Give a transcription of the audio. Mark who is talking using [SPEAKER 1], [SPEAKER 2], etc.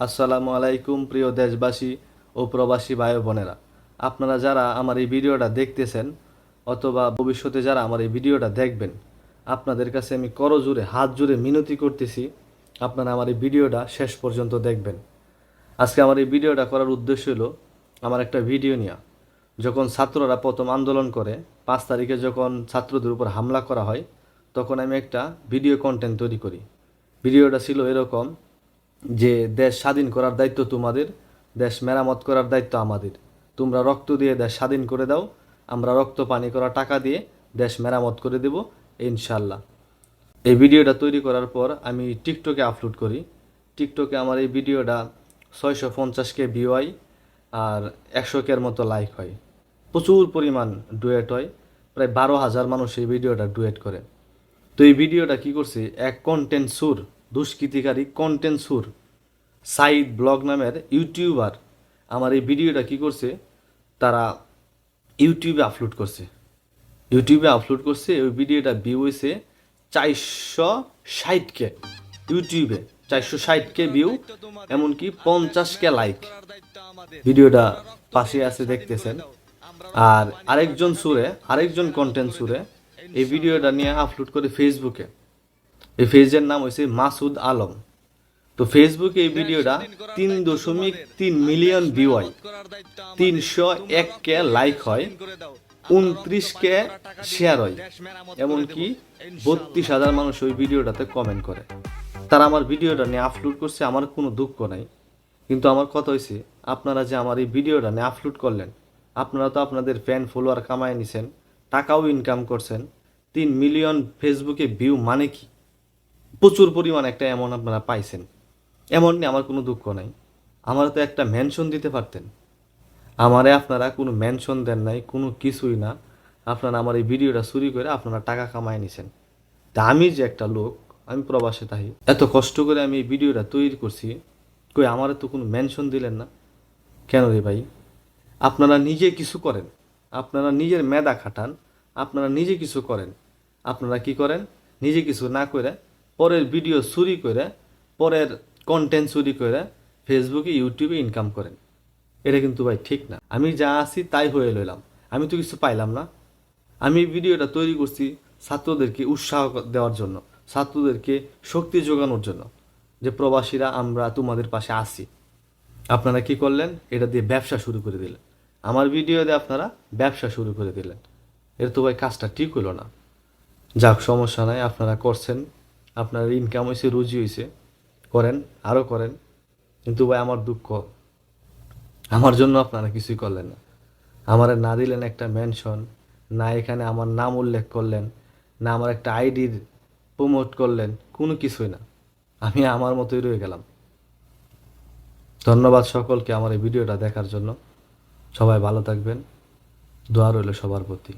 [SPEAKER 1] আসসালামু আলাইকুম প্রিয় দেশবাসী ও প্রবাসী ভাই বোনেরা, আপনারা যারা আমার এই ভিডিওটা দেখতেছেন অথবা ভবিষ্যতে যারা আমার এই ভিডিওটা দেখবেন, আপনাদের কাছে আমি করজোড়ে হাত জোড়ে মিনতি করতেছি, আপনারা আমার এই ভিডিওটা শেষ পর্যন্ত দেখবেন। আজকে আমার এই ভিডিওটা করার উদ্দেশ্য হলো আমার একটা ভিডিও নেওয়া। যখন ছাত্ররা প্রথম আন্দোলন করে 5 তারিখে যখন ছাত্রদের উপর হামলা করা হয়, তখন আমি একটা ভিডিও কন্টেন্ট তৈরি করি। ভিডিওটা ছিল এরকম যে দেশ স্বাধীন করার দায়িত্ব তোমাদের, দেশ মেরামত করার দায়িত্ব আমাদের। তোমরা রক্ত দিয়ে দেশ স্বাধীন করে দাও, আমরা রক্ত পানি করা টাকা দিয়ে দেশ মেরামত করে দেব ইনশাল্লাহ। এই ভিডিওটা তৈরি করার পর আমি টিকটকে আপলোড করি। টিকটকে আমার এই ভিডিওটা 650K ভিউ হয় আর 100K মতো লাইক হয়। প্রচুর পরিমাণ ডুয়েট হয়, প্রায় 12,000 মানুষ এই ভিডিওটা ডুয়েট করে। তো এই ভিডিওটা কি করছে, এক কন্টেন্ট সুর, দুষ্কৃতিকারী কন্টেন্ট সুর সাইদ ব্লগ নামের ইউটিউবার আমার এই ভিডিওটা কি করছে, তারা ইউটিউবে আপলোড করছে। ওই ভিডিওটা ভিউ হয়েছে 460K ইউটিউবে, 460K ভিউ, এমনকি 50K লাইক। ভিডিওটা পাশে আছে দেখতেছেন। আর আরেকজন কন্টেন্ট সুরে এই ভিডিওটা নিয়ে আপলোড করে ফেসবুকে। এই পেজের নাম হয়েছে মাসুদ আলম। তো ফেসবুকে এই ভিডিওটা 3.3 মিলিয়ন ভিউ হয়, 301K লাইক হয়, 29K শেয়ার হয়, এমনকি 32,000 মানুষ ওই ভিডিওটাতে কমেন্ট করে। তারা আমার ভিডিওটা নিয়ে আপলোড করছে, আমার কোনো দুঃখ নাই। কিন্তু আমার কথা হয়েছে, আপনারা যে আমার এই ভিডিওটা নিয়ে আপলোড করলেন, আপনারা তো আপনাদের ফ্যান ফলোয়ার কামায় নিছেন, টাকাও ইনকাম করছেন। 3 মিলিয়ন ফেসবুকে ভিউ মানে কি? প্রচুর পরিমাণ একটা এমন আপনারা পাইছেন, এমন নিয়ে আমার কোনো দুঃখ নাই। আমার তো একটা মেনশন দিতে পারতেন। আমারে আপনারা কোনো মেনশন দেন নাই, কোনো কিছুই না। আপনারা আমার এই ভিডিওটা চুরি করে আপনারা টাকা কামায় নিছেন। তা আমি যে একটা লোক, আমি প্রবাসে থাকি, এত কষ্ট করে আমি এই ভিডিওটা তৈরি করছি, কই আমারে তো কোনো মেনশন দিলেন না কেন রে ভাই? আপনারা নিজে কিছু করেন, আপনারা নিজের মেধা খাটান, আপনারা নিজে কিছু করেন। আপনারা কি করেন? নিজে কিছু না করে পরের ভিডিও চুরি করে, পরের কন্টেন্ট চুরি করে ফেসবুকে ইউটিউবে ইনকাম করেন। এটা কিন্তু ভাই ঠিক না। আমি যা আছি তাই হয়ে লইলাম, আমি তো কিছু পাইলাম না। আমি এই ভিডিওটা তৈরি করছি ছাত্রদেরকে উৎসাহ দেওয়ার জন্য, ছাত্রদেরকে শক্তি যোগানোর জন্য, যে প্রবাসীরা আমরা তোমাদের পাশে আছি। আপনারা কি করলেন? এটা দিয়ে ব্যবসা শুরু করে দিলেন। আমার ভিডিও দিয়ে আপনারা ব্যবসা শুরু করে দিলেন। এর তো ভাই কাজটা ঠিক হলো না। যাক, সমস্যা নাই, আপনারা করছেন, আপনার ইনকাম হয়েছে, রুজি হয়েছে, করেন, আরও করেন। কিন্তু ভাই আমার দুঃখ, আমার জন্য আপনারা কিছুই করলেন না। আমারে না দিলেন একটা মেনশন, না এখানে আমার নাম উল্লেখ করলেন, না আমার একটা আইডি প্রমোট করলেন, কোনো কিছুই না। আমি আমার মতোই রয়ে গেলাম। ধন্যবাদ সকলকে আমার এই ভিডিওটা দেখার জন্য। সবাই ভালো থাকবেন, দোয়া রইল সবার প্রতি।